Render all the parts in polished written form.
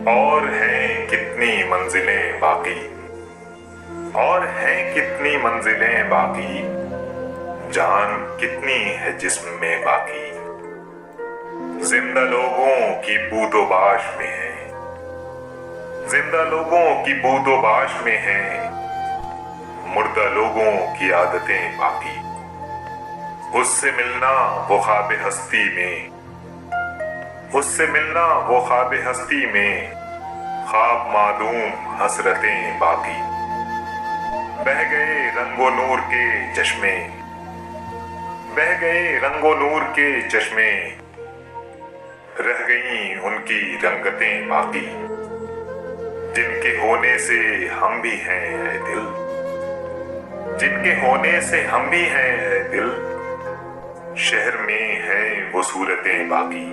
और हैं कितनी मंजिलें बाकी, और हैं कितनी मंजिलें बाकी, जान कितनी है जिस्म में बाकी। जिंदा लोगों की बूदोबाश में है, जिंदा लोगों की बूदोबाश में है, मुर्दा लोगों की आदतें बाकी। उससे मिलना वो ख्वाब हस्ती में, उससे मिलना वो ख्वाब हस्ती में, ख्वाब मादूम हसरतें बाकी। बह गए रंगो नूर के चश्मे, बह गए रंगो नूर के चश्मे, रह गई उनकी रंगतें बाकी। जिनके होने से हम भी हैं ऐ दिल, जिनके होने से हम भी हैं ऐ दिल, शहर में हैं वो सूरतें बाकी।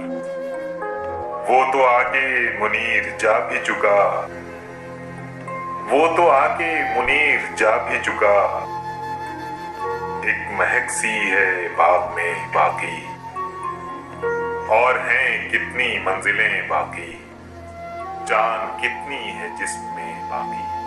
वो तो आके मुनीर जा भी चुका, वो तो आके मुनीर जा भी चुका, एक महक सी है बाग में बाकी। और हैं कितनी मंजिलें बाकी, जान कितनी है जिस्म में बाकी।